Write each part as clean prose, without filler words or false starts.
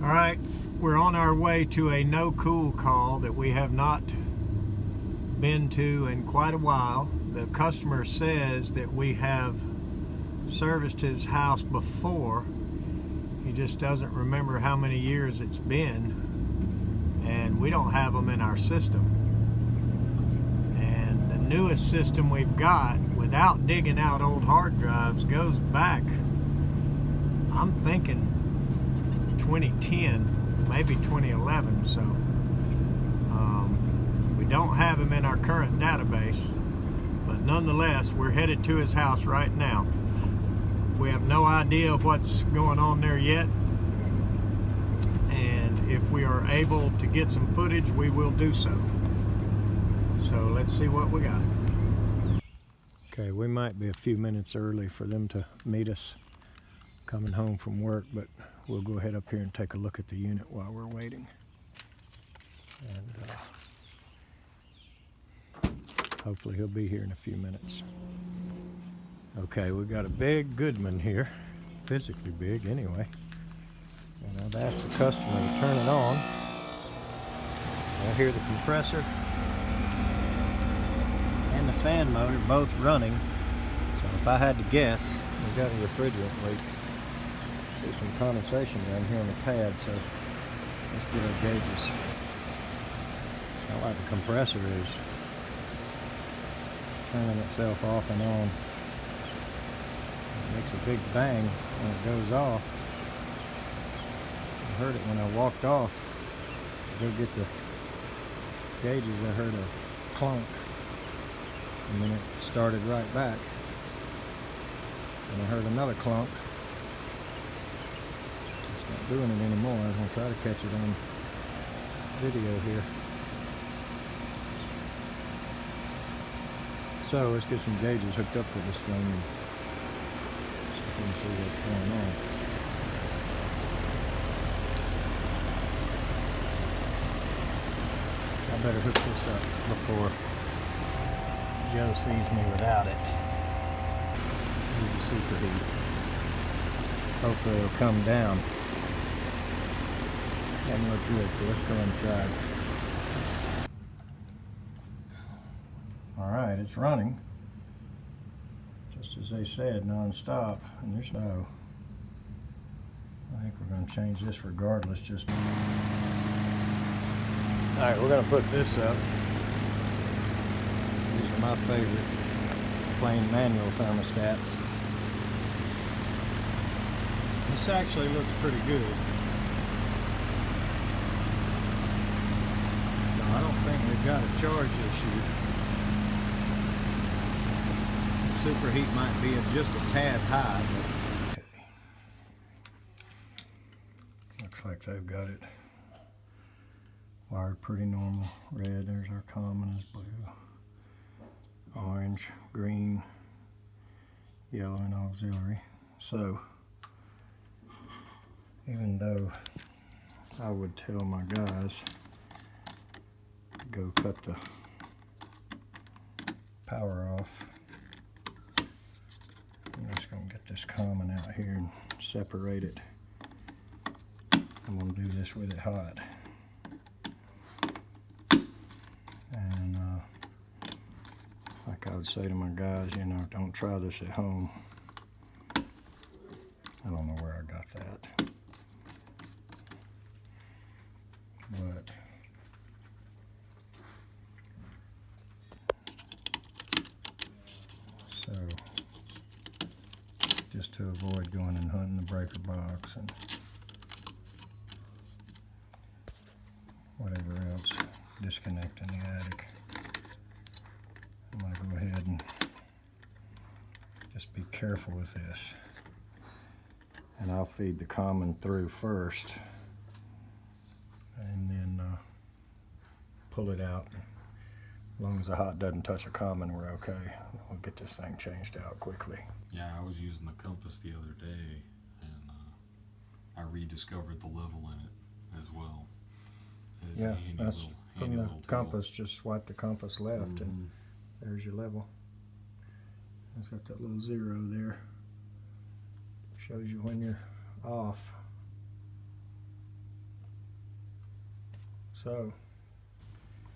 All right, we're on our way to a no cool call that we have not been to in quite a while. The customer says that we have serviced his house before. He just doesn't remember how many years it's been, and we don't have them in our system. And the newest system we've got, without digging out old hard drives, goes back, I'm thinking 2010, maybe 2011. So we don't have him in our current database, but nonetheless, we're headed to his house right now. We have no idea what's going on there yet, and if we are able to get some footage, we will do so. So let's see what we got. Okay, we might be a few minutes early for them to meet us coming home from work, but we'll go ahead up here and take a look at the unit while we're waiting. And hopefully he'll be here in a few minutes. Okay, we've got a big Goodman here, physically big anyway. And I've asked the customer to turn it on. I hear the compressor and the fan motor both running. So if I had to guess, we've got a refrigerant leak. See some condensation down here on the pad, so let's get our gauges. It's not like the compressor is turning itself off and on. It makes a big bang when it goes off. I heard it when I walked off to go get the gauges. I heard a clunk, and then it started right back. And I heard another clunk. It's not doing it anymore. I'm going to try to catch it on video here. So let's get some gauges hooked up to this thing and see what's going on. I better hook this up before Joe sees me without it. Here's the superheat. Hopefully it'll come down. Doesn't look good, so let's go inside. Alright, it's running. Just as they said, non-stop, and there's no. I think we're going to change this regardless. Just alright, we're going to put this up. These are my favorite plain manual thermostats. This actually looks pretty good. So I don't think we've got a charge issue. Superheat might be just a tad high, but okay. Looks like they've got it wired pretty normal. Red, there's our common is blue. Orange, green, yellow, and auxiliary. So, even though I would tell my guys to go cut the power off, I'm just going to get this common out here and separate it. I'm going to do this with it hot. And like I would say to my guys, you know, don't try this at home. I don't know where I got that. But so just to avoid going and hunting the breaker box and whatever else, disconnecting the attic, I'm going to go ahead and just be careful with this. And I'll feed the common through first and then pull it out. As long as the hot doesn't touch a common, we're okay. We'll get this thing changed out quickly. Yeah, I was using the compass the other day, and I rediscovered the level in it as well. It's Yeah, that's from the compass. Just swipe the compass left, and there's your level. It's got that little 0 there. Shows you when you're off. So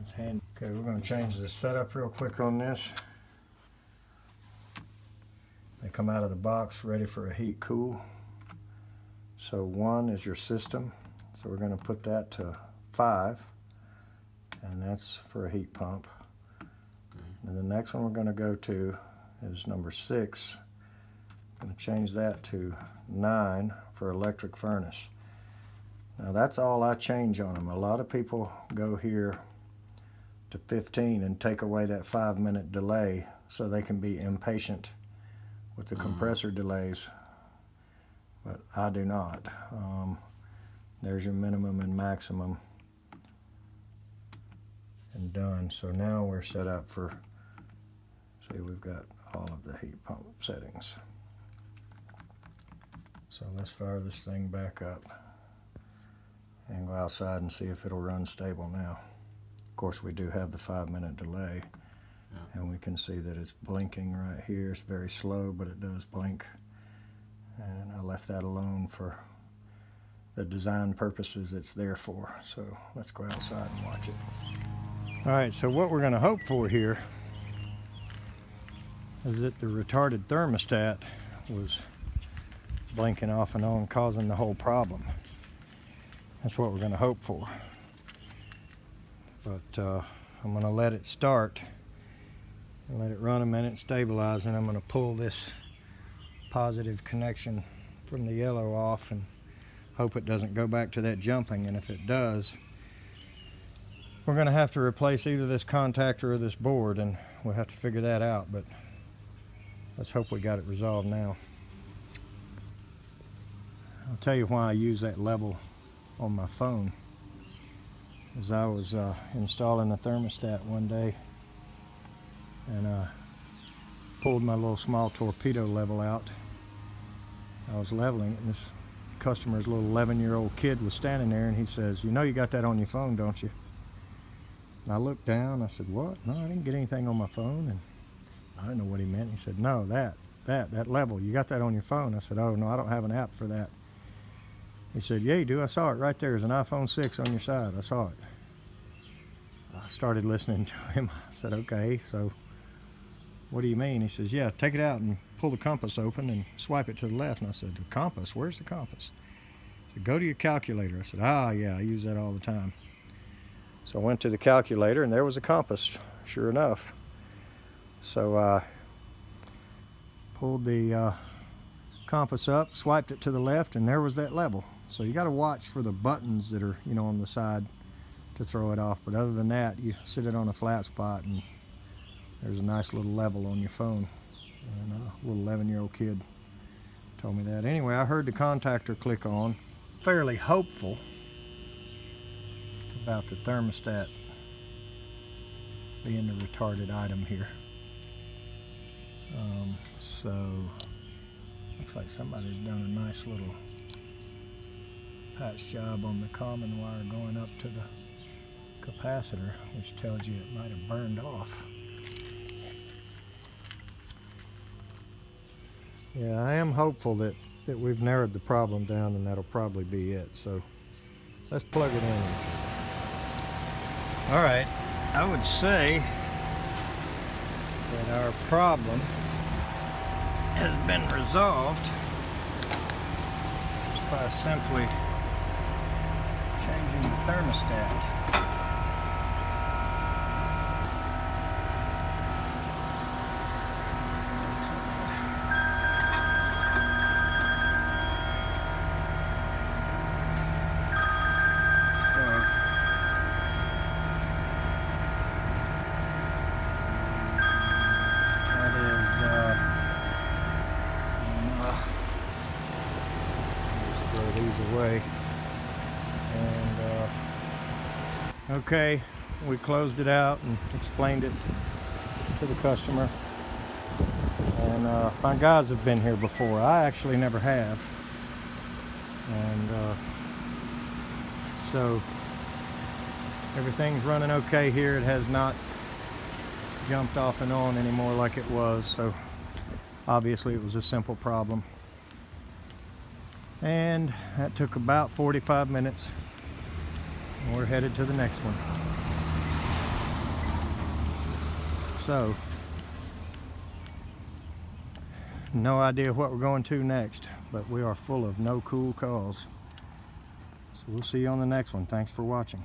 it's handy. Okay, we're going to change the setup real quick on this. They come out of the box ready for a heat cool. So 1 is your system. So we're going to put that to 5, and that's for a heat pump. And the next one we're going to go to is number 6. I'm going to change that to 9 for electric furnace. Now that's all I change on them. A lot of people go here to 15 and take away that 5-minute delay so they can be impatient with the compressor delays, but I do not. There's your minimum and maximum, and done. So now we're set up for, see, we've got all of the heat pump settings. So let's fire this thing back up and go outside and see if it'll run stable now. Of course, we do have the 5-minute delay, and we can see that it's blinking right here. It's very slow, but it does blink, and I left that alone for the design purposes it's there for. So let's go outside and watch it. All right, so what we're going to hope for here is that the retarded thermostat was blinking off and on, causing the whole problem. That's what we're going to hope for. But I'm going to let it start and let it run a minute, stabilize, and I'm going to pull this positive connection from the yellow off and hope it doesn't go back to that jumping. And if it does, we're going to have to replace either this contactor or this board, and we'll have to figure that out. But let's hope we got it resolved now. I'll tell you why I use that level on my phone. As I was installing the thermostat one day, and pulled my little small torpedo level out. I was leveling it, and this customer's little 11-year-old kid was standing there, and he says, "You know you got that on your phone, don't you?" And I looked down, I said, "What? No, I didn't get anything on my phone." And I didn't know what he meant. He said, "No, that level, you got that on your phone." I said, "Oh, no, I don't have an app for that." He said, "Yeah, you do. I saw it right there. There's an iPhone 6 on your side. I saw it." I started listening to him. I said, "Okay, so what do you mean?" He says, "Yeah, take it out and pull the compass open and swipe it to the left." And I said, "The compass? Where's the compass?" He said, "Go to your calculator." I said, "Ah, yeah, I use that all the time." So I went to the calculator, and there was a compass, sure enough. So I pulled the compass up, swiped it to the left, and there was that level. So you got to watch for the buttons that are, you know, on the side to throw it off. But other than that, you sit it on a flat spot, and there's a nice little level on your phone. And a little 11-year-old kid told me that. Anyway, I heard the contactor click on. Fairly hopeful about the thermostat being the retarded item here. So looks like somebody's done a nice little patch job on the common wire going up to the capacitor, which tells you it might have burned off. Yeah, I am hopeful that we've narrowed the problem down, and that'll probably be it. So let's plug it in and see. All right, I would say that our problem has been resolved just by simply changing the thermostat. Away. And okay, we closed it out and explained it to the customer, and my guys have been here before. I actually never have, and so everything's running okay here. It has not jumped off and on anymore like it was, so obviously it was a simple problem. And that took about 45 minutes, and we're headed to the next one. So, no idea what we're going to next, but we are full of no cool calls. So we'll see you on the next one. Thanks for watching.